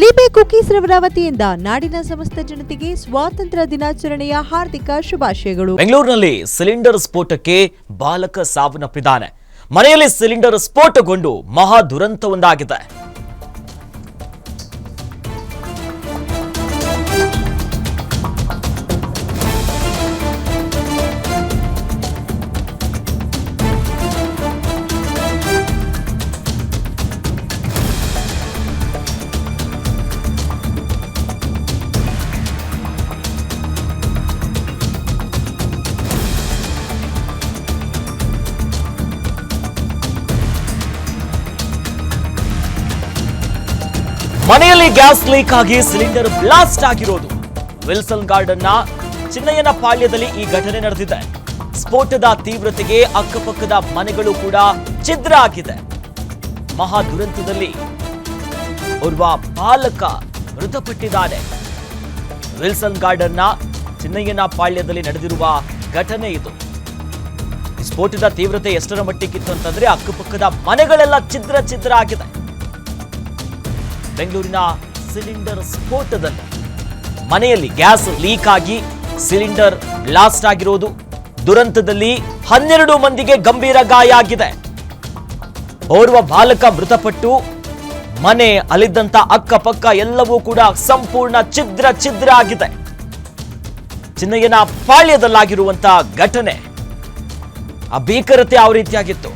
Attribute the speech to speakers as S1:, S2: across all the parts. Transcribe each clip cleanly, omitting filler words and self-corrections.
S1: ಲಿಬೆ cookies ರವರ ವತಿಯಿಂದ ನಾಡಿನ ಸಮಸ್ತ ಜನತೆಗೆ ಸ್ವಾತಂತ್ರ್ಯ ದಿನಾಚರಣೆಯ ಹಾರ್ದಿಕ ಶುಭಾಶಯಗಳು.
S2: ಬೆಂಗಳೂರಿನಲ್ಲಿ ಸಿಲಿಂಡರ್ ಸ್ಫೋಟಕ್ಕೆ ಬಾಲಕ ಸಾವನ್ನಪ್ಪಿದ್ದಾನೆ. ಮನೆಯಲ್ಲಿ ಸಿಲಿಂಡರ್ ಸ್ಫೋಟಗೊಂಡು ಮಹಾ ದುರಂತವೊಂದಾಗಿದೆ. ಮನೆಯಲ್ಲಿ ಗ್ಯಾಸ್ ಲೀಕ್ ಆಗಿ ಸಿಲಿಂಡರ್ ಬ್ಲಾಸ್ಟ್ ಆಗಿರೋದು. ವಿಲ್ಸನ್ ಗಾರ್ಡನ್ನ ಚಿನ್ನಯ್ಯನ ಪಾಳ್ಯದಲ್ಲಿ ಈ ಘಟನೆ ನಡೆದಿದೆ. ಸ್ಫೋಟದ ತೀವ್ರತೆಗೆ ಅಕ್ಕಪಕ್ಕದ ಮನೆಗಳು ಕೂಡ ಛಿದ್ರ ಆಗಿದೆ. ಮಹಾ ದುರಂತದಲ್ಲಿ ಓರ್ವ ಬಾಲಕ ಮೃತಪಟ್ಟಿದ್ದಾನೆ. ವಿಲ್ಸನ್ ಗಾರ್ಡನ್ನ ಚಿನ್ನಯ್ಯನ ಪಾಳ್ಯದಲ್ಲಿ ನಡೆದಿರುವ ಘಟನೆ ಇದು. ಈ ಸ್ಫೋಟದ ತೀವ್ರತೆ ಎಷ್ಟರ ಮಟ್ಟಿಗಿತ್ತು ಅಂತಂದ್ರೆ ಅಕ್ಕಪಕ್ಕದ ಮನೆಗಳೆಲ್ಲ ಛಿದ್ರ ಆಗಿದೆ. ಬೆಂಗಳೂರಿನ ಸಿಲಿಂಡರ್ ಸ್ಫೋಟದಲ್ಲಿ ಮನೆಯಲ್ಲಿ ಗ್ಯಾಸ್ ಲೀಕ್ ಆಗಿ ಸಿಲಿಂಡರ್ ಬ್ಲಾಸ್ಟ್ ಆಗಿರೋದು. ದುರಂತದಲ್ಲಿ 12 ಮಂದಿಗೆ ಗಂಭೀರ ಗಾಯ ಆಗಿದೆ. ಓರ್ವ ಬಾಲಕ ಮೃತಪಟ್ಟು ಮನೆ ಅಲ್ಲಿದ್ದಂತ ಅಕ್ಕಪಕ್ಕ ಎಲ್ಲವೂ ಕೂಡ ಸಂಪೂರ್ಣ ಛಿದ್ರ ಆಗಿದೆ. ಚಿನ್ನಯ್ಯನ ಪಾಳ್ಯದಲ್ಲಾಗಿರುವಂತಹ ಘಟನೆ, ಆ ಭೀಕರತೆ ಯಾವ ರೀತಿಯಾಗಿತ್ತು.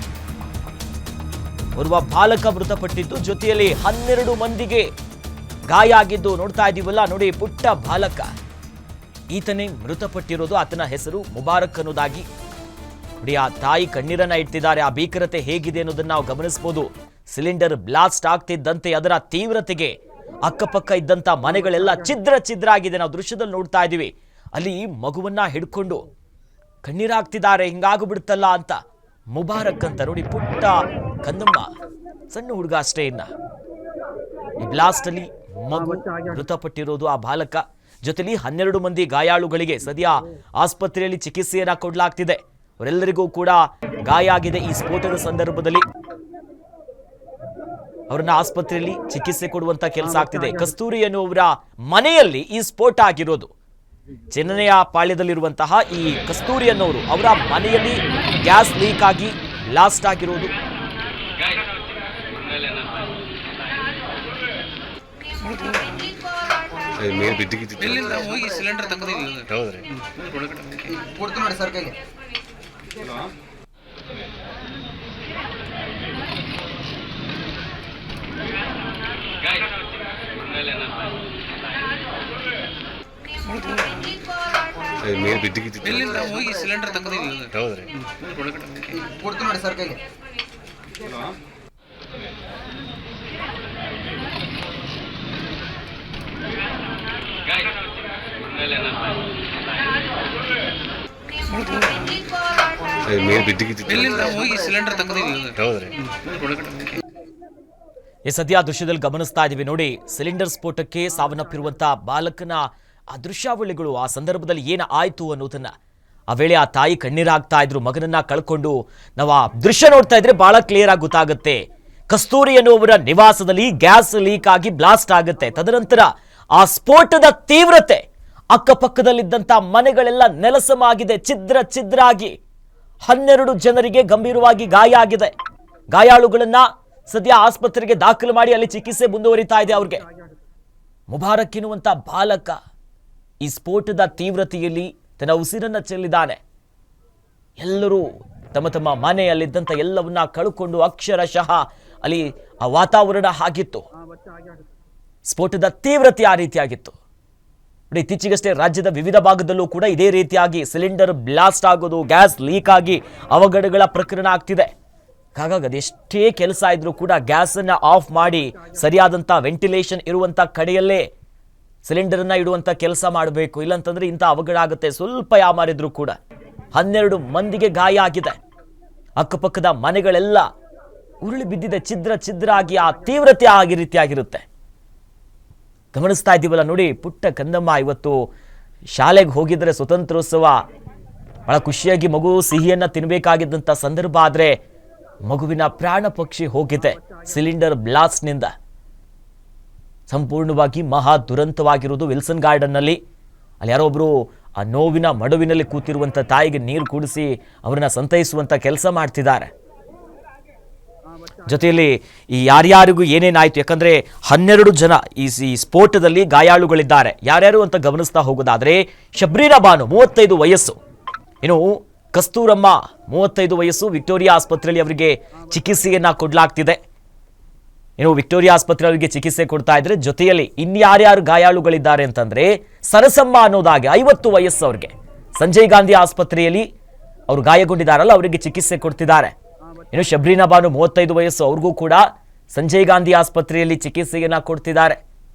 S2: ಓರ್ವ ಬಾಲಕ ಮೃತಪಟ್ಟಿದ್ದು, ಜೊತೆಯಲ್ಲಿ 12 ಮಂದಿಗೆ ಗಾಯ ಆಗಿದ್ದು ನೋಡ್ತಾ ಇದೀವಲ್ಲ. ನೋಡಿ, ಪುಟ್ಟ ಬಾಲಕ ಈತನೇ ಮೃತಪಟ್ಟಿರೋದು. ಆತನ ಹೆಸರು ಮುಬಾರಕ್ ಅನ್ನೋದಾಗಿ. ನೋಡಿ, ಆ ತಾಯಿ ಕಣ್ಣೀರನ್ನ ಇಡ್ತಿದ್ದಾರೆ. ಆ ಭೀಕರತೆ ಹೇಗಿದೆ ಅನ್ನೋದನ್ನ ನಾವು ಗಮನಿಸಬಹುದು. ಸಿಲಿಂಡರ್ ಬ್ಲಾಸ್ಟ್ ಆಗ್ತಿದ್ದಂತೆ ಅದರ ತೀವ್ರತೆಗೆ ಅಕ್ಕಪಕ್ಕ ಇದ್ದಂತ ಮನೆಗಳೆಲ್ಲ ಛಿದ್ರ ಆಗಿದೆ. ನಾವು ದೃಶ್ಯದಲ್ಲಿ ನೋಡ್ತಾ ಇದೀವಿ. ಅಲ್ಲಿ ಮಗುವನ್ನ ಹಿಡ್ಕೊಂಡು ಕಣ್ಣೀರಾಗ್ತಿದ್ದಾರೆ. ಹಿಂಗಾಗ್ಬಿಡ್ತಲ್ಲ ಅಂತ. ಮುಬಾರಕ್ ಅಂತ ನೋಡಿ, ಪುಟ್ಟ ಕಂದಮ್ಮ, ಸಣ್ಣ ಹುಡುಗ ಅಷ್ಟೇ. ಇನ್ನ ಈ ಬ್ಲಾಸ್ಟ್ ಅಲ್ಲಿ ಮಗು ಮೃತಪಟ್ಟಿರೋದು, ಆ ಬಾಲಕ. ಜೊತೆಲಿ 12 ಮಂದಿ ಗಾಯಾಳುಗಳಿಗೆ ಸದ್ಯ ಆಸ್ಪತ್ರೆಯಲ್ಲಿ ಚಿಕಿತ್ಸೆಯನ್ನ ಕೊಡಲಾಗ್ತಿದೆ. ಅವರೆಲ್ಲರಿಗೂ ಕೂಡ ಗಾಯ ಆಗಿದೆ. ಈ ಸ್ಫೋಟದ ಸಂದರ್ಭದಲ್ಲಿ ಅವರನ್ನ ಆಸ್ಪತ್ರೆಯಲ್ಲಿ ಚಿಕಿತ್ಸೆ ಕೊಡುವಂತ ಕೆಲಸ ಆಗ್ತಿದೆ. ಕಸ್ತೂರಿ ಎನ್ನುವರ ಮನೆಯಲ್ಲಿ ಈ ಸ್ಫೋಟ ಆಗಿರೋದು. ಚಿನ್ನಯ್ಯ ಪಾಳ್ಯದಲ್ಲಿರುವಂತಹ ಈ ಕಸ್ತೂರಿ ಅನ್ನೋರು ಅವರ ಮನೆಯಲ್ಲಿ ಗ್ಯಾಸ್ ಲೀಕ್ ಆಗಿ ಬ್ಲಾಸ್ಟ್ ಆಗಿರೋದು.
S3: ಹೋಗಿ ಸಿಲಿಂಡರ್ ತಗೊಂಡಿದ್ದೀವಿ. ಸರ್ ಕೈಲಿ ಹೋಗಿ ಸಿಲಿಂಡರ್ ತಗೊಂಡಿದ್ದೀವಿ. ನೋಡಿ ಸರ್ ಕೈಲಿ ಹೋಗಿ ಸಿಲಿಂಡರ್ ತಗೊಂಡಿದ್ದೀವಿ.
S2: ಈ ಸದ್ಯ ದೃಶ್ಯದಲ್ಲಿ ಗಮನಿಸ್ತಾ ಇದೀವಿ. ನೋಡಿ, ಸಿಲಿಂಡರ್ ಸ್ಫೋಟಕ್ಕೆ ಸಾವನ್ನಪ್ಪಿರುವಂತಹ ಬಾಲಕನ ಆ ದೃಶ್ಯಾವಳಿಗಳು, ಆ ಸಂದರ್ಭದಲ್ಲಿ ಏನ ಆಯ್ತು ಅನ್ನೋದನ್ನ, ಆ ವೇಳೆ ಆ ತಾಯಿ ಕಣ್ಣೀರಾಗ್ತಾ ಇದ್ರು. ಮಗನನ್ನ ಕಳ್ಕೊಂಡು ನಾವು ಆ ದೃಶ್ಯ ನೋಡ್ತಾ ಇದ್ರೆ ಬಹಳ ಕ್ಲಿಯರ್ ಆಗಿ ಗೊತ್ತಾಗುತ್ತೆ. ಕಸ್ತೂರಿ ಎನ್ನುವರ ನಿವಾಸದಲ್ಲಿ ಗ್ಯಾಸ್ ಲೀಕ್ ಆಗಿ ಬ್ಲಾಸ್ಟ್ ಆಗುತ್ತೆ. ತದನಂತರ ಆ ಸ್ಫೋಟದ ತೀವ್ರತೆ ಅಕ್ಕಪಕ್ಕದಲ್ಲಿದ್ದಂತ ಮನೆಗಳೆಲ್ಲ ನೆಲಸಮಾಗಿದೆ. ಛಿದ್ರ ಆಗಿ 12 ಜನರಿಗೆ ಗಂಭೀರವಾಗಿ ಗಾಯ ಆಗಿದೆ. ಗಾಯಾಳುಗಳನ್ನ ಸದ್ಯ ಆಸ್ಪತ್ರೆಗೆ ದಾಖಲು ಮಾಡಿ ಅಲ್ಲಿ ಚಿಕಿತ್ಸೆ ಮುಂದುವರಿತಾ ಇದೆ ಅವ್ರಿಗೆ. ಮುಬಾರಕ್ ಎನ್ನುವಂತ ಬಾಲಕ ಈ ಸ್ಫೋಟದ ತೀವ್ರತೆಯಲ್ಲಿ ತನ್ನ ಉಸಿರನ್ನ ಚೆಲ್ಲಿದ್ದಾನೆ. ಎಲ್ಲರೂ ತಮ್ಮ ಮನೆಯಲ್ಲಿದ್ದಂಥ ಎಲ್ಲವನ್ನ ಕಳ್ಕೊಂಡು ಅಕ್ಷರಶಃ ಅಲ್ಲಿ ಆ ವಾತಾವರಣ ಆಗಿತ್ತು. ಸ್ಫೋಟದ ತೀವ್ರತೆ ಆ ರೀತಿಯಾಗಿತ್ತು. ಇತ್ತೀಚೆಗಷ್ಟೇ ರಾಜ್ಯದ ವಿವಿಧ ಭಾಗದಲ್ಲೂ ಕೂಡ ಇದೇ ರೀತಿಯಾಗಿ ಸಿಲಿಂಡರ್ ಬ್ಲಾಸ್ಟ್ ಆಗೋದು, ಗ್ಯಾಸ್ ಲೀಕ್ ಆಗಿ ಅವಘಡಗಳ ಪ್ರಕರಣ ಆಗ್ತಿದೆ. ಹಾಗಾಗಿ ಅದೆಷ್ಟೇ ಕೆಲಸ ಇದ್ರೂ ಕೂಡ ಗ್ಯಾಸ್ ಅನ್ನ ಆಫ್ ಮಾಡಿ ಸರಿಯಾದಂತ ವೆಂಟಿಲೇಷನ್ ಇರುವಂತ ಕಡೆಯಲ್ಲೇ ಸಿಲಿಂಡರ್ ಅನ್ನ ಇಡುವಂತ ಕೆಲಸ ಮಾಡಬೇಕು. ಇಲ್ಲಂತಂದ್ರೆ ಇಂಥ ಅವಘಡ ಆಗುತ್ತೆ. ಸ್ವಲ್ಪ ಯಾಮಾರಿದ್ರು ಕೂಡ 12 ಮಂದಿಗೆ ಗಾಯ ಆಗಿದೆ. ಅಕ್ಕಪಕ್ಕದ ಮನೆಗಳೆಲ್ಲ ಉರುಳಿ ಬಿದ್ದಿದೆ. ಛಿದ್ರ ಆಗಿ ಆ ತೀವ್ರತೆ ಆಗಿ ರೀತಿಯಾಗಿರುತ್ತೆ. ಗಮನಿಸ್ತಾ ಇದ್ದೀವಲ್ಲ. ನೋಡಿ, ಪುಟ್ಟ ಕಂದಮ್ಮ ಇವತ್ತು ಶಾಲೆಗೆ ಹೋಗಿದ್ರೆ ಸ್ವತಂತ್ರೋತ್ಸವ ಬಹಳ ಖುಷಿಯಾಗಿ ಮಗು ಸಿಹಿಯನ್ನ ತಿನ್ನಬೇಕಾಗಿದ್ದಂಥ ಸಂದರ್ಭ. ಆದರೆ ಮಗುವಿನ ಪ್ರಾಣ ಪಕ್ಷಿ ಹೋಗಿದೆ ಸಿಲಿಂಡರ್ ಬ್ಲಾಸ್ಟ್ ನಿಂದ. ಸಂಪೂರ್ಣವಾಗಿ ಮಹಾ ದುರಂತವಾಗಿರುವುದು ವಿಲ್ಸನ್ ಗಾರ್ಡನ್ನಲ್ಲಿ. ಅಲ್ಲಿ ಯಾರೋ ಒಬ್ಬರು ಆ ನೋವಿನ ಮಡುವಿನಲ್ಲಿ ಕೂತಿರುವಂಥ ತಾಯಿಗೆ ನೀರು ಕುಡಿಸಿ ಅವರನ್ನ ಸಂತೈಸುವಂಥ ಕೆಲಸ ಮಾಡ್ತಿದ್ದಾರೆ. ಜೊತೆಯಲ್ಲಿ ಈ ಯಾರ್ಯಾರಿಗೂ ಏನೇನಾಯಿತು, ಯಾಕಂದರೆ 12 ಜನ ಈ ಸ್ಫೋಟದಲ್ಲಿ ಗಾಯಾಳುಗಳಿದ್ದಾರೆ. ಯಾರ್ಯಾರು ಅಂತ ಗಮನಿಸ್ತಾ ಹೋಗೋದಾದರೆ ಶಬ್ರೀರಾ ಬಾನು 35 ವಯಸ್ಸು, ಇನ್ನು ಕಸ್ತೂರಮ್ಮ 35 ವಯಸ್ಸು, ವಿಕ್ಟೋರಿಯಾ ಆಸ್ಪತ್ರೆಯಲ್ಲಿ ಅವರಿಗೆ ಚಿಕಿತ್ಸೆಯನ್ನು ಕೊಡಲಾಗ್ತಿದೆ. ಇನ್ನು ವಿಕ್ಟೋರಿಯಾ ಆಸ್ಪತ್ರೆ ಅವರಿಗೆ ಚಿಕಿತ್ಸೆ ಕೊಡ್ತಾ ಇದ್ರೆ ಜೊತೆಯಲ್ಲಿ ಇನ್ಯಾರ್ಯಾರು ಗಾಯಾಳುಗಳಿದ್ದಾರೆ ಅಂತಂದ್ರೆ ಸರಸಮ್ಮ ಅನ್ನೋದಾಗೆ 50 ವಯಸ್ಸು ಅವ್ರಿಗೆ ಸಂಜಯ್ ಗಾಂಧಿ ಆಸ್ಪತ್ರೆಯಲ್ಲಿ ಅವರು ಗಾಯಗೊಂಡಿದ್ದಾರಲ್ಲ ಅವರಿಗೆ ಚಿಕಿತ್ಸೆ ಕೊಡ್ತಿದ್ದಾರೆ. ಇನ್ನು ಶಬ್ರೀನಾ ಬಾನು 35 ವಯಸ್ಸು, ಅವ್ರಿಗೂ ಕೂಡ ಸಂಜಯ್ ಗಾಂಧಿ ಆಸ್ಪತ್ರೆಯಲ್ಲಿ ಚಿಕಿತ್ಸೆಯನ್ನ ಕೊಡ್ತಿದ್ದಾರೆ.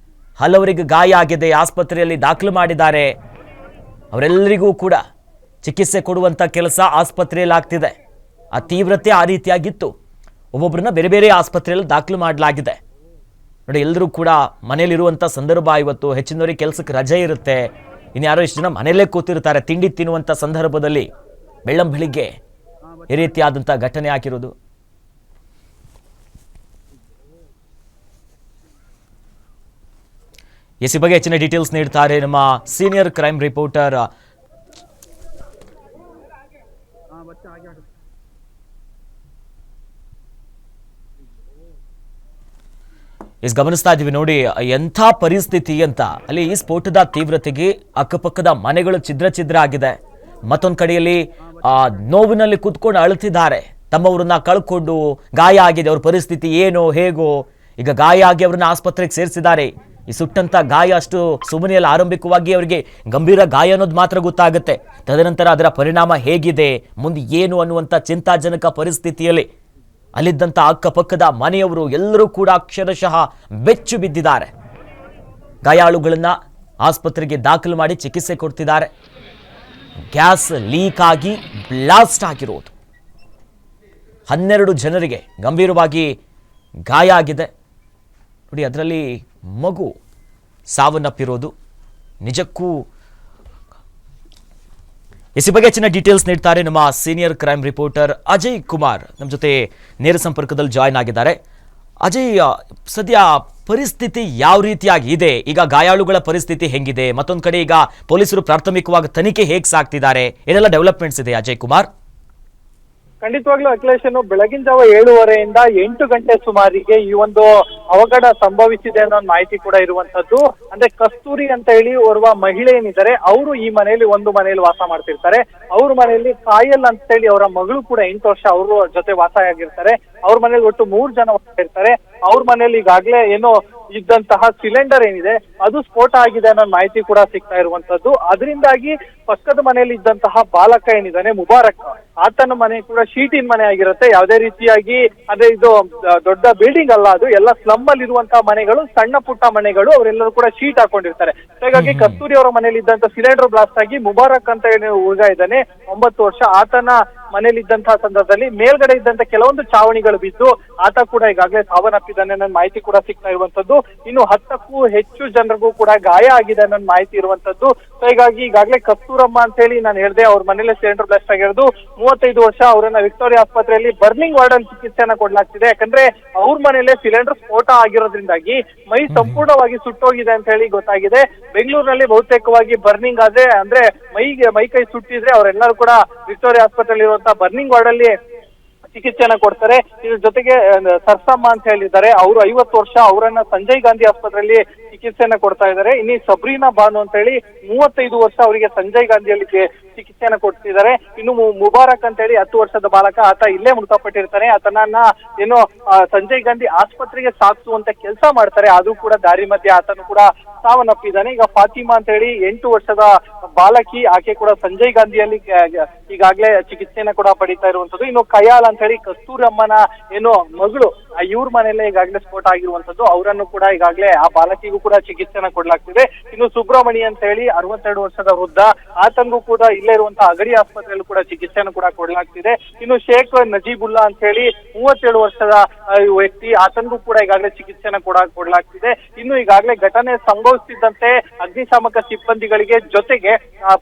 S2: ಹಲವರಿಗೆ ಗಾಯ ಆಗಿದೆ, ಆಸ್ಪತ್ರೆಯಲ್ಲಿ ದಾಖಲು ಮಾಡಿದ್ದಾರೆ. ಅವರೆಲ್ಲರಿಗೂ ಕೂಡ ಚಿಕಿತ್ಸೆ ಕೊಡುವಂಥ ಕೆಲಸ ಆಸ್ಪತ್ರೆಯಲ್ಲಿ ಆಗ್ತಿದೆ. ಆ ತೀವ್ರತೆ ಆ ರೀತಿಯಾಗಿತ್ತು. ಒಬ್ಬೊಬ್ಬರನ್ನ ಬೇರೆ ಬೇರೆ ಆಸ್ಪತ್ರೆಯಲ್ಲಿ ದಾಖಲು ಮಾಡಲಾಗಿದೆ. ನೋಡಿ, ಎಲ್ಲರೂ ಕೂಡ ಮನೇಲಿರುವಂಥ ಸಂದರ್ಭ. ಇವತ್ತು ಹೆಚ್ಚಿನವರಿಗೆ ಕೆಲಸಕ್ಕೆ ರಜೆ ಇರುತ್ತೆ, ಇನ್ಯಾರೋ ಇಷ್ಟು ಜನ ಮನೆಯಲ್ಲೇ ಕೂತಿರ್ತಾರೆ ತಿಂಡಿ ತಿನ್ನುವಂಥ ಸಂದರ್ಭದಲ್ಲಿ ಬೆಳ್ಳಂಬೆಳಿಗ್ಗೆ ಈ ರೀತಿಯಾದಂಥ ಘಟನೆ ಆಗಿರೋದು. ಈ ಬಗ್ಗೆ ಹೆಚ್ಚಿನ ಡೀಟೇಲ್ಸ್ ನೀಡ್ತಾರೆ ನಮ್ಮ ಸೀನಿಯರ್ ಕ್ರೈಮ್ ರಿಪೋರ್ಟರ್ ಗಮನಿಸ್ತಾ ಇದ್ದೀವಿ. ನೋಡಿ ಎಂಥ ಪರಿಸ್ಥಿತಿ ಅಂತ. ಅಲ್ಲಿ ಈ ಸ್ಫೋಟದ ತೀವ್ರತೆಗೆ ಅಕ್ಕಪಕ್ಕದ ಮನೆಗಳು ಛಿದ್ರ ಆಗಿದೆ. ಮತ್ತೊಂದು ಕಡೆಯಲ್ಲಿ ನೋವಿನಲ್ಲಿ ಕೂತ್ಕೊಂಡು ಅಳುತ್ತಿದ್ದಾರೆ. ತಮ್ಮವರನ್ನ ಕಳ್ಕೊಂಡು ಗಾಯ ಆಗಿದೆ, ಅವ್ರ ಪರಿಸ್ಥಿತಿ ಏನೋ ಹೇಗೋ. ಈಗ ಗಾಯ ಆಗಿ ಅವ್ರನ್ನ ಆಸ್ಪತ್ರೆಗೆ ಸೇರಿಸಿದ್ದಾರೆ. ಈ ಸುಟ್ಟಂತ ಗಾಯ ಅಷ್ಟು ಸುಮ್ಮನೆಯಲ್ಲಿ ಆರಂಭಿಕವಾಗಿ ಅವರಿಗೆ ಗಂಭೀರ ಗಾಯ ಅನ್ನೋದು ಮಾತ್ರ ಗೊತ್ತಾಗುತ್ತೆ. ತದನಂತರ ಅದರ ಪರಿಣಾಮ ಹೇಗಿದೆ, ಮುಂದೆ ಏನು ಅನ್ನುವಂಥ ಚಿಂತಾಜನಕ ಪರಿಸ್ಥಿತಿಯಲ್ಲಿ ಅಲ್ಲಿದ್ದಂಥ ಅಕ್ಕಪಕ್ಕದ ಮನೆಯವರು ಎಲ್ಲರೂ ಕೂಡ ಅಕ್ಷರಶಃ ಬೆಚ್ಚು ಬಿದ್ದಿದ್ದಾರೆ. ಗಾಯಾಳುಗಳನ್ನ ಆಸ್ಪತ್ರೆಗೆ ದಾಖಲು ಮಾಡಿ ಚಿಕಿತ್ಸೆ ಕೊಡ್ತಿದ್ದಾರೆ. ಗ್ಯಾಸ್ ಲೀಕ್ ಆಗಿ ಬ್ಲಾಸ್ಟ್ ಆಗಿರೋದು. 12 ಜನರಿಗೆ ಗಂಭೀರವಾಗಿ ಗಾಯ ಆಗಿದೆ. ನೋಡಿ, ಅದರಲ್ಲಿ ಮಗು ಸಾವನ್ನಪ್ಪಿರೋದು ನಿಜಕ್ಕೂ. ಇಸಿ ಬಗ್ಗೆ ಹೆಚ್ಚಿನ ಡೀಟೇಲ್ಸ್ ನೀಡ್ತಾರೆ ನಮ್ಮ senior crime reporter Ajay Kumar. ನಮ್ಮ ಜೊತೆ ನೇರ ಸಂಪರ್ಕದಲ್ಲಿ ಜಾಯ್ನ್ ಆಗಿದ್ದಾರೆ. ಅಜಯ್, ಸದ್ಯ ಪರಿಸ್ಥಿತಿ ಯಾವ ರೀತಿಯಾಗಿ ಇದೆ? ಈಗ ಗಾಯಾಳುಗಳ ಪರಿಸ್ಥಿತಿ ಹೆಂಗಿದೆ? ಮತ್ತೊಂದು ಕಡೆ ಈಗ ಪೊಲೀಸರು ಪ್ರಾಥಮಿಕವಾಗಿ ತನಿಖೆ ಹೇಗೆ ಸಾಕ್ತಿದ್ದಾರೆ? ಏನೆಲ್ಲ ಡೆವಲಪ್ಮೆಂಟ್ಸ್ ಇದೆ ಅಜಯ್ ಕುಮಾರ್?
S4: ಖಂಡಿತವಾಗ್ಲೂ ಅಖಿಲೇಶ್, ಬೆಳಗಿನ ಜಾವ 7:30ಯಿಂದ 8 ಗಂಟೆ ಸುಮಾರಿಗೆ ಈ ಒಂದು ಅವಘಡ ಸಂಭವಿಸಿದೆ ಅನ್ನೋ ಮಾಹಿತಿ ಕೂಡ ಇರುವಂತದ್ದು. ಅಂದ್ರೆ ಕಸ್ತೂರಿ ಅಂತ ಹೇಳಿ ಓರ್ವ ಮಹಿಳೆ ಏನಿದ್ದಾರೆ, ಅವರು ಈ ಒಂದು ಮನೆಯಲ್ಲಿ ವಾಸ ಮಾಡ್ತಿರ್ತಾರೆ. ಅವ್ರ ಮನೆಯಲ್ಲಿ ಕಾಯಲ್ ಅಂತ ಹೇಳಿ ಅವರ ಮಗಳು ಕೂಡ 8 ವರ್ಷ ಅವ್ರ ಜೊತೆ ವಾಸ ಆಗಿರ್ತಾರೆ. ಅವ್ರ ಮನೇಲಿ ಒಟ್ಟು 3 ಜನ ವಾಸ ಇರ್ತಾರೆ. ಅವ್ರ ಮನೇಲಿ ಈಗಾಗ್ಲೇ ಏನೋ ಇದ್ದಂತಹ ಸಿಲಿಂಡರ್ ಏನಿದೆ ಅದು ಸ್ಫೋಟ ಆಗಿದೆ ಅನ್ನೋ ಮಾಹಿತಿ ಕೂಡ ಸಿಗ್ತಾ ಇರುವಂತದ್ದು. ಅದರಿಂದಾಗಿ ಪಕ್ಕದ ಮನೆಯಲ್ಲಿ ಇದ್ದಂತಹ ಬಾಲಕ ಏನಿದ್ದಾನೆ ಮುಬಾರಕ್, ಆತನ ಮನೆ ಕೂಡ ಶೀಟಿನ ಮನೆ ಆಗಿರುತ್ತೆ. ಯಾವುದೇ ರೀತಿಯಾಗಿ ಅಂದ್ರೆ ಇದು ದೊಡ್ಡ ಬಿಲ್ಡಿಂಗ್ ಅಲ್ಲ, ಅದು ಎಲ್ಲ ಸ್ಲಮ್ ಅಲ್ಲಿ ಇರುವಂತಹ ಮನೆಗಳು, ಸಣ್ಣ ಪುಟ್ಟ ಮನೆಗಳು. ಅವರೆಲ್ಲರೂ ಕೂಡ ಶೀಟ್ ಹಾಕೊಂಡಿರ್ತಾರೆ. ಹಾಗಾಗಿ ಕಸ್ತೂರಿ ಅವರ ಮನೆಯಲ್ಲಿ ಇದ್ದಂತ ಸಿಲಿಂಡರ್ ಬ್ಲಾಸ್ಟ್ ಆಗಿ ಮುಬಾರಕ್ ಅಂತ ಹೇಳಿ ಹುಡುಗ ಇದ್ದಾನೆ, 9 ವರ್ಷ, ಆತನ ಮನೇಲಿ ಇದ್ದಂತಹ ಸಂದರ್ಭದಲ್ಲಿ ಮೇಲ್ಗಡೆ ಇದ್ದಂತ ಕೆಲವೊಂದು ಚಾವಣಿಗಳು ಬಿದ್ದು ಆತ ಕೂಡ ಈಗಾಗಲೇ ಸಾವನ್ನಪ್ಪಿದ್ದಾನೆ ಅನ್ನೋ ಮಾಹಿತಿ ಕೂಡ ಸಿಗ್ತಾ ಇರುವಂತದ್ದು. ಇನ್ನು 10ಕ್ಕೂ ಹೆಚ್ಚು ಜನರಿಗೂ ಕೂಡ ಗಾಯ ಆಗಿದೆ ಅನ್ನೋ ಮಾಹಿತಿ ಇರುವಂತದ್ದು. ಸೊ ಹೀಗಾಗಿ ಈಗಾಗಲೇ ಕಸ್ತೂರಮ್ಮ ಅಂತ ಹೇಳಿ ನಾನು ಹೇಳಿದೆ, ಅವ್ರ ಮನೇಲಿ ಸಿಲಿಂಡರ್ ಬ್ಲಾಸ್ಟ್ ಆಗಿರೋದು. 35 ವರ್ಷ, ಅವರನ್ನ ವಿಕ್ಟೋರಿಯಾ ಆಸ್ಪತ್ರೆಯಲ್ಲಿ ಬರ್ನಿಂಗ್ ವಾರ್ಡ್ ಅಲ್ಲಿ ಚಿಕಿತ್ಸೆಯನ್ನ ಕೊಡ್ಲಾಗ್ತಿದೆ. ಯಾಕಂದ್ರೆ ಅವ್ರ ಮನೇಲೆ ಸಿಲಿಂಡರ್ ಸ್ಫೋಟ ಆಗಿರೋದ್ರಿಂದಾಗಿ ಮೈ ಸಂಪೂರ್ಣವಾಗಿ ಸುಟ್ಟೋಗಿದೆ ಅಂತ ಹೇಳಿ ಗೊತ್ತಾಗಿದೆ. ಬೆಂಗಳೂರಿನಲ್ಲಿ ಬಹುತೇಕವಾಗಿ ಬರ್ನಿಂಗ್ ಆದ್ರೆ ಅಂದ್ರೆ ಮೈ ಕೈ ಸುಟ್ಟಿದ್ರೆ ಅವರೆಲ್ಲರೂ ಕೂಡ ವಿಕ್ಟೋರಿಯಾ ಆಸ್ಪತ್ರೆಯಲ್ಲಿ ಇರುವಂತಹ ಬರ್ನಿಂಗ್ ವಾರ್ಡ್ ಅಲ್ಲಿ ಚಿಕಿತ್ಸೆಯನ್ನ ಕೊಡ್ತಾರೆ. ಇದ್ರ ಜೊತೆಗೆ ಸರ್ಸಮ್ಮ ಅಂತ ಹೇಳಿದ್ದಾರೆ, ಅವರು 50 ವರ್ಷ, ಅವರನ್ನ ಸಂಜಯ್ ಗಾಂಧಿ ಆಸ್ಪತ್ರೆಯಲ್ಲಿ ಚಿಕಿತ್ಸೆಯನ್ನ ಕೊಡ್ತಾ ಇದ್ದಾರೆ. ಇನ್ನು ಸಬ್ರೀನಾ ಬಾನು ಅಂತ ಹೇಳಿ 35 ವರ್ಷ, ಅವರಿಗೆ ಸಂಜಯ್ ಗಾಂಧಿಯಲ್ಲಿ ಚಿಕಿತ್ಸೆಯನ್ನ ಕೊಡ್ತಿದ್ದಾರೆ. ಇನ್ನು ಮುಬಾರಕ್ ಅಂತ ಹೇಳಿ 10 ವರ್ಷದ ಬಾಲಕ, ಆತ ಇಲ್ಲೇ ಮೃತಪಟ್ಟಿರ್ತಾನೆ. ಆತನನ್ನ ಏನೋ ಸಂಜಯ್ ಗಾಂಧಿ ಆಸ್ಪತ್ರೆಗೆ ಸಾಗಿಸುವಂತ ಕೆಲಸ ಮಾಡ್ತಾರೆ, ಆದ್ರೂ ಕೂಡ ದಾರಿ ಮಧ್ಯೆ ಆತನು ಕೂಡ ಸಾವನ್ನಪ್ಪಿದ್ದಾನೆ. ಈಗ ಫಾತಿಮಾ ಅಂತ ಹೇಳಿ 8 ವರ್ಷದ ಬಾಲಕಿ, ಆಕೆ ಕೂಡ ಸಂಜಯ್ ಗಾಂಧಿಯಲ್ಲಿ ಈಗಾಗಲೇ ಚಿಕಿತ್ಸೆಯನ್ನ ಕೂಡ ಪಡಿತಾ ಇರುವಂತದ್ದು. ಇನ್ನು ಕಯಾಲ್ ಅಂತ ಹೇಳಿ ಕಸ್ತೂರಿ ಅಮ್ಮನ ಏನೋ ಮಗಳು, ಇವ್ರ ಮನೆಯಲ್ಲೇ ಈಗಾಗಲೇ ಸ್ಫೋಟ ಆಗಿರುವಂತದ್ದು. ಅವರನ್ನು ಕೂಡ ಈಗಾಗಲೇ ಆ ಬಾಲಕಿಗೂ ಕೂಡ ಚಿಕಿತ್ಸೆಯನ್ನ ಕೊಡ್ಲಾಗ್ತಿದೆ. ಇನ್ನು ಸುಬ್ರಹ್ಮಣಿ ಅಂತ ಹೇಳಿ 62 ವರ್ಷದ ವೃದ್ಧ, ಆತನಿಗೂ ಕೂಡ ಇಲ್ಲೇ ಇರುವಂತಹ ಅಗಡಿ ಆಸ್ಪತ್ರೆಯಲ್ಲೂ ಕೂಡ ಚಿಕಿತ್ಸೆಯನ್ನು ಕೂಡ ಕೊಡಲಾಗ್ತಿದೆ. ಇನ್ನು ಶೇಖ್ ನಜೀಬುಲ್ಲಾ ಅಂತ ಹೇಳಿ 37 ವರ್ಷದ ವ್ಯಕ್ತಿ, ಆತನಿಗೂ ಕೂಡ ಈಗಾಗಲೇ ಚಿಕಿತ್ಸೆಯನ್ನು ಕೊಡಲಾಗ್ತಿದೆ. ಇನ್ನು ಈಗಾಗಲೇ ಘಟನೆ ಸಂಭವಿಸುತ್ತಿದ್ದಂತೆ ಅಗ್ನಿಶಾಮಕ ಸಿಬ್ಬಂದಿಗಳಿಗೆ ಜೊತೆಗೆ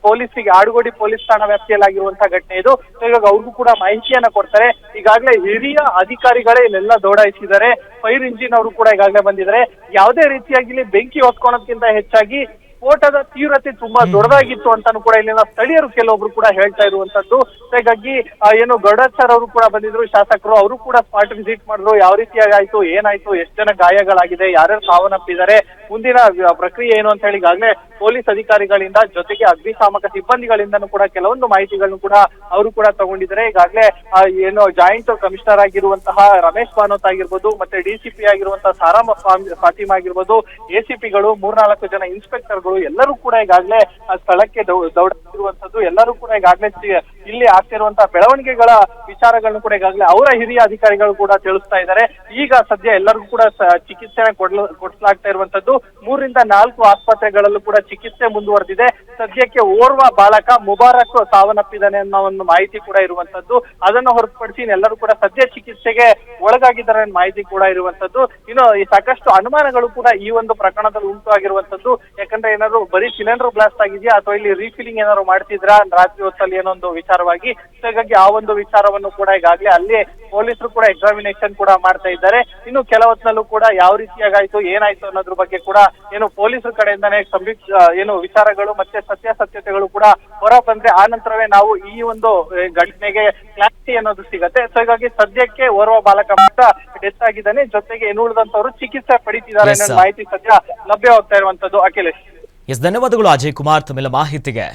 S4: ಪೊಲೀಸರಿಗೆ ಆಡುಗೋಡಿ ಪೊಲೀಸ್ ಠಾಣಾ ವ್ಯಾಪ್ತಿಯಲ್ಲಾಗಿರುವಂತಹ ಘಟನೆ ಇದು. ಇವಾಗ ಅವ್ರಿಗೂ ಕೂಡ ಮಾಹಿತಿಯನ್ನ ಕೊಡ್ತಾರೆ. ಈಗಾಗಲೇ ಹಿರಿಯ ಅಧಿಕಾರಿಗಳೇ ಇಲ್ಲೆಲ್ಲ ದೌಡಾಯಿಸಿದ್ದಾರೆ. ಫೈರ್ ಇಂಜಿನ್ ಅವರು ಕೂಡ ಈಗಾಗಲೇ ಬಂದಿದ್ದಾರೆ. ಯಾವುದೇ ರೀತಿಯಾಗಿ ಇಲ್ಲಿ ಬೆಂಕಿ ಹೊತ್ಕೊಳೋದಕ್ಕಿಂತ ಹೆಚ್ಚಾಗಿ ಸ್ಫೋಟದ ತೀವ್ರತೆ ತುಂಬಾ ದೊಡ್ಡದಾಗಿತ್ತು ಅಂತಾನು ಕೂಡ ಇಲ್ಲಿನ ಸ್ಥಳೀಯರು ಕೆಲವೊಬ್ರು ಕೂಡ ಹೇಳ್ತಾ ಇರುವಂತದ್ದು. ಹಾಗಾಗಿ ಏನು ಗೌಡಾಚಾರ್ ಅವರು ಕೂಡ ಬಂದಿದ್ರು, ಶಾಸಕರು, ಅವರು ಕೂಡ ಸ್ಪಾಟ್ ವಿಸಿಟ್ ಮಾಡಿದ್ರು. ಯಾವ ರೀತಿಯಾಗಿ ಆಯ್ತು, ಏನಾಯ್ತು, ಎಷ್ಟು ಜನ ಗಾಯಗಳಾಗಿದೆ, ಯಾರ್ಯಾರು ಸಾವನ್ನಪ್ಪಿದ್ದಾರೆ, ಮುಂದಿನ ಪ್ರಕ್ರಿಯೆ ಏನು ಅಂತ ಹೇಳಿ ಈಗಾಗಲೇ ಪೊಲೀಸ್ ಅಧಿಕಾರಿಗಳಿಂದ ಜೊತೆಗೆ ಅಗ್ನಿಶಾಮಕ ಸಿಬ್ಬಂದಿಗಳಿಂದನೂ ಕೂಡ ಕೆಲವೊಂದು ಮಾಹಿತಿಗಳನ್ನು ಕೂಡ ಅವರು ಕೂಡ ತಗೊಂಡಿದ್ದಾರೆ. ಈಗಾಗಲೇ ಏನು ಜಾಯಿಂಟ್ ಕಮಿಷನರ್ ಆಗಿರುವಂತಹ ರಮೇಶ್ ಬಾನೋತ್ ಆಗಿರ್ಬೋದು, ಮತ್ತೆ ಡಿಸಿಪಿ ಆಗಿರುವಂತಹ ಸಾರಾ ಫಾತಿಮಾ ಆಗಿರ್ಬೋದು, ಎಸಿಪಿಗಳು, 3-4 ಜನ ಇನ್ಸ್ಪೆಕ್ಟರ್ಗಳು ಎಲ್ಲರೂ ಕೂಡ ಈಗಾಗಲೇ ಸ್ಥಳಕ್ಕೆ ದೌಡಾಯಿಸಿರುವಂತದ್ದು. ಎಲ್ಲರೂ ಕೂಡ ಈಗಾಗಲೇ ಇಲ್ಲಿ ಆಗ್ತಿರುವಂತಹ ಬೆಳವಣಿಗೆಗಳ ವಿಚಾರಗಳನ್ನು ಕೂಡ ಈಗಾಗಲೇ ಅವರ ಹಿರಿಯ ಅಧಿಕಾರಿಗಳು ಕೂಡ ತಿಳಿಸ್ತಾ ಇದ್ದಾರೆ. ಈಗ ಸದ್ಯ ಎಲ್ಲರಿಗೂ ಕೂಡ ಚಿಕಿತ್ಸೆ ಕೊಡಿಸಲಾಗ್ತಾ ಇರುವಂತದ್ದು. 3-4 ಆಸ್ಪತ್ರೆಗಳಲ್ಲೂ ಕೂಡ ಚಿಕಿತ್ಸೆ ಮುಂದುವರೆದಿದೆ. ಸದ್ಯಕ್ಕೆ ಓರ್ವ ಬಾಲಕ ಮುಬಾರಕ್ ಸಾವನ್ನಪ್ಪಿದ್ದಾನೆ ಅನ್ನೋ ಒಂದು ಮಾಹಿತಿ ಕೂಡ ಇರುವಂತದ್ದು. ಅದನ್ನು ಹೊರತುಪಡಿಸಿ ಎಲ್ಲರೂ ಕೂಡ ಸದ್ಯ ಚಿಕಿತ್ಸೆಗೆ ಒಳಗಾಗಿದ್ದಾರೆ ಅನ್ನೋ ಮಾಹಿತಿ ಕೂಡ ಇರುವಂತದ್ದು. ಇನ್ನು ಸಾಕಷ್ಟು ಅನುಮಾನಗಳು ಕೂಡ ಈ ಒಂದು ಪ್ರಕರಣದಲ್ಲಿ ಉಂಟು ಆಗಿರುವಂತದ್ದು. ಯಾಕಂದ್ರೆ ಏನಾದ್ರು ಬರೀ ಸಿಲಿಂಡರ್ ಬ್ಲಾಸ್ಟ್ ಆಗಿದೆಯಾ ಅಥವಾ ಇಲ್ಲಿ ರೀಫಿಲಿಂಗ್ ಏನಾದ್ರು ಮಾಡ್ತಿದ್ರಾ ರಾತ್ರಿ ಹೊತ್ತಲ್ಲಿ ಏನೋ ಒಂದು ವಿಚಾರವಾಗಿ. ಹಾಗಾಗಿ ಆ ಒಂದು ವಿಚಾರವನ್ನು ಕೂಡ ಈಗಾಗಲೇ ಅಲ್ಲಿ ಪೊಲೀಸರು ಕೂಡ ಎಕ್ಸಾಮಿನೇಷನ್ ಕೂಡ ಮಾಡ್ತಾ ಇದ್ದಾರೆ. ಇನ್ನು ಕೆಲ ಹೊತ್ತಿನಲ್ಲೂ ಕೂಡ ಯಾವ ರೀತಿಯಾಗಾಯ್ತು, ಏನಾಯ್ತು ಅನ್ನೋದ್ರ ಬಗ್ಗೆ ಕೂಡ ಏನು ಪೊಲೀಸರ ಕಡೆಯಿಂದಾನೇ ಏನು ವಿಚಾರಗಳು ಮತ್ತೆ ಸತ್ಯಾಸತ್ಯತೆಗಳು ಕೂಡ ಹೊರ ಬಂದ್ರೆ ಆ ನಂತರವೇ ನಾವು ಈ ಒಂದು ಘಟನೆಗೆ ಕ್ಲಾರಿಟಿ ಅನ್ನೋದು ಸಿಗತ್ತೆ. ಸೊ ಹೀಗಾಗಿ ಸದ್ಯಕ್ಕೆ ಓರ್ವ ಬಾಲಕ ಮಾತ್ರ ಡೆತ್ ಆಗಿದ್ದಾನೆ, ಜೊತೆಗೆ ಇನ್ನುಳಿದಂತವರು ಚಿಕಿತ್ಸೆ ಪಡಿತಿದ್ದಾರೆ ಅನ್ನೋ ಮಾಹಿತಿ ಸದ್ಯ ಲಭ್ಯವಾಗ್ತಾ ಇರುವಂತದ್ದು. ಅಖಿಲೇಶ್,
S2: ಧನ್ಯವಾದಗಳು ಅಜಯ್ ಕುಮಾರ್ ತಮ್ಮೆಲ್ಲ ಮಾಹಿತಿಗೆ.